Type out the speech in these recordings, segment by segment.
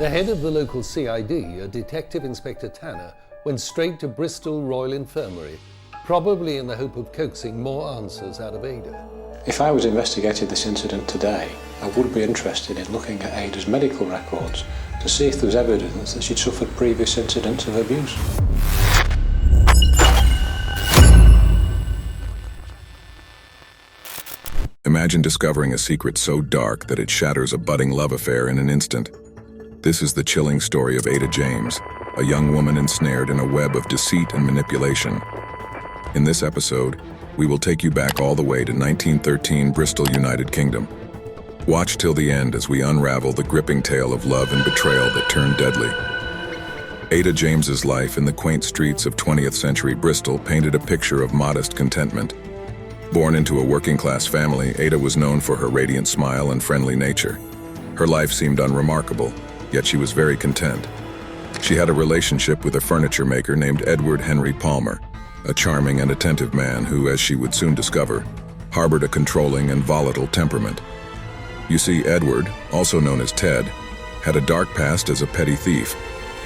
The head of the local CID, a Detective Inspector Tanner, went straight to Bristol Royal Infirmary, probably in the hope of coaxing more answers out of Ada. If I was investigating this incident today, I would be interested in looking at Ada's medical records to see if there was evidence that she'd suffered previous incidents of abuse. Imagine discovering a secret so dark that it shatters a budding love affair in an instant. This is the chilling story of Ada James, a young woman ensnared in a web of deceit and manipulation. In this episode, we will take you back all the way to 1913 Bristol, United Kingdom. Watch till the end as we unravel the gripping tale of love and betrayal that turned deadly. Ada James's life in the quaint streets of 20th-century Bristol painted a picture of modest contentment. Born into a working-class family, Ada was known for her radiant smile and friendly nature. Her life seemed unremarkable, yet she was very content. She had a relationship with a furniture maker named Edward Henry Palmer, a charming and attentive man who, as she would soon discover, harbored a controlling and volatile temperament. You see, Edward, also known as Ted, had a dark past as a petty thief,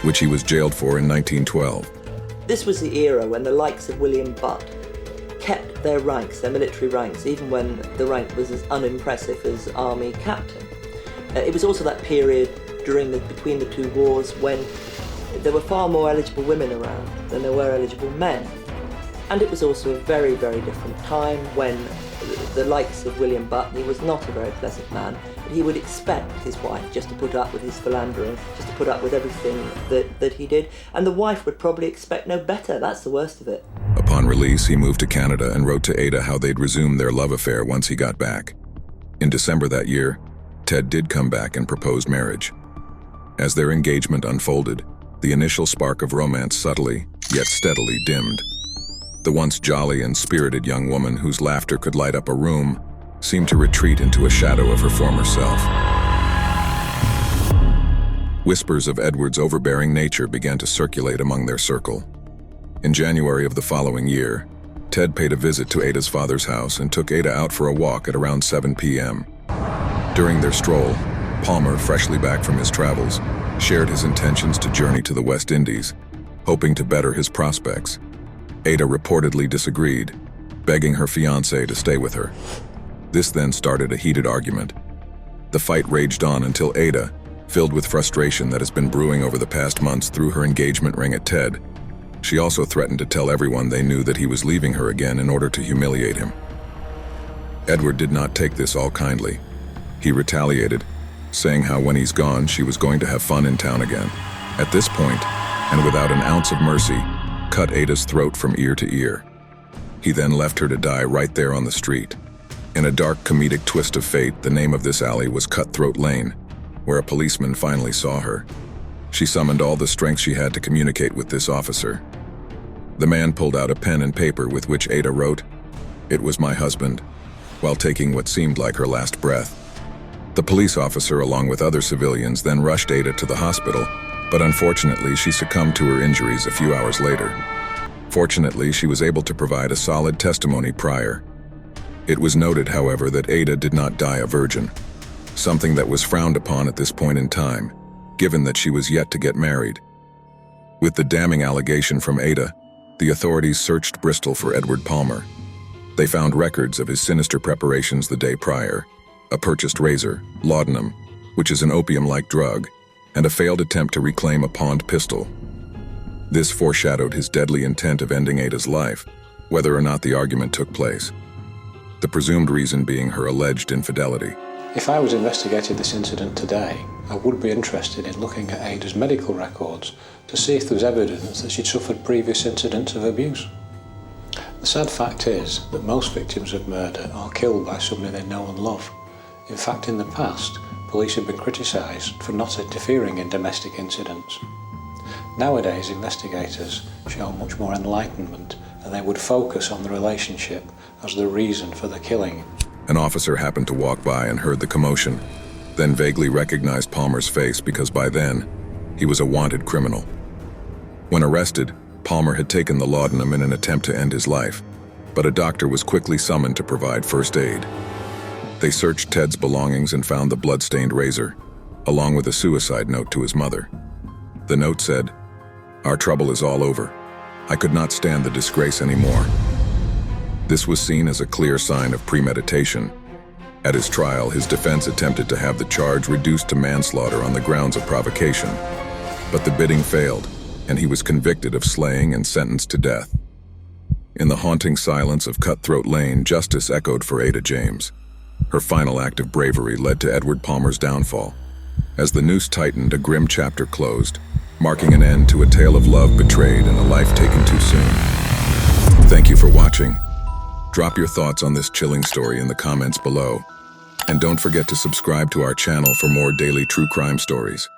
which he was jailed for in 1912. This was the era when the likes of William Butt kept their ranks, their military ranks, even when the rank was as unimpressive as army captain. It was also that period between the two wars when there were far more eligible women around than there were eligible men. And it was also a very, very different time when the likes of William Butt, he was not a very pleasant man, but he would expect his wife just to put up with his philandering, just to put up with everything that he did, and the wife would probably expect no better. That's the worst of it. Upon release, he moved to Canada and wrote to Ada how they'd resume their love affair once he got back. In December that year, Ted did come back and proposed marriage. As their engagement unfolded, the initial spark of romance subtly, yet steadily dimmed. The once jolly and spirited young woman whose laughter could light up a room seemed to retreat into a shadow of her former self. Whispers of Edward's overbearing nature began to circulate among their circle. In January of the following year, Ted paid a visit to Ada's father's house and took Ada out for a walk at around 7 p.m. During their stroll, Palmer, freshly back from his travels, shared his intentions to journey to the West Indies, hoping to better his prospects. Ada reportedly disagreed, begging her fiancé to stay with her. This then started a heated argument. The fight raged on until Ada, filled with frustration that has been brewing over the past months, threw her engagement ring at Ted. She also threatened to tell everyone they knew that he was leaving her again in order to humiliate him. Edward did not take this all kindly. He retaliated, saying how when he's gone, she was going to have fun in town again. At this point, and without an ounce of mercy, cut Ada's throat from ear to ear. He then left her to die right there on the street. In a dark comedic twist of fate, the name of this alley was Cutthroat Lane, where a policeman finally saw her. She summoned all the strength she had to communicate with this officer. The man pulled out a pen and paper with which Ada wrote, "It was my husband," while taking what seemed like her last breath. The police officer, along with other civilians, then rushed Ada to the hospital, but unfortunately she succumbed to her injuries a few hours later. Fortunately, she was able to provide a solid testimony prior. It was noted, however, that Ada did not die a virgin, something that was frowned upon at this point in time, given that she was yet to get married. With the damning allegation from Ada, the authorities searched Bristol for Edward Palmer. They found records of his sinister preparations the day prior, a purchased razor, laudanum, which is an opium-like drug, and a failed attempt to reclaim a pawned pistol. This foreshadowed his deadly intent of ending Ada's life, whether or not the argument took place. The presumed reason being her alleged infidelity. If I was investigating this incident today, I would be interested in looking at Ada's medical records to see if there was evidence that she'd suffered previous incidents of abuse. The sad fact is that most victims of murder are killed by somebody they know and love. In fact, in the past, police have been criticised for not interfering in domestic incidents. Nowadays, investigators show much more enlightenment, and they would focus on the relationship as the reason for the killing. An officer happened to walk by and heard the commotion, then vaguely recognized Palmer's face because by then, he was a wanted criminal. When arrested, Palmer had taken the laudanum in an attempt to end his life, but a doctor was quickly summoned to provide first aid. They searched Ted's belongings and found the blood-stained razor. along with a suicide note to his mother. The note said, "Our trouble is all over. I could not stand the disgrace anymore." This was seen as a clear sign of premeditation. At his trial, his defense attempted to have the charge reduced to manslaughter on the grounds of provocation. But the bidding failed, and he was convicted of slaying and sentenced to death. In the haunting silence of Cutthroat Lane, justice echoed for Ada James. Her final act of bravery led to Edward Palmer's downfall. As the noose tightened, a grim chapter closed, marking an end to a tale of love betrayed and a life taken too soon. Thank you for watching. Drop your thoughts on this chilling story in the comments below. And don't forget to subscribe to our channel for more daily true crime stories.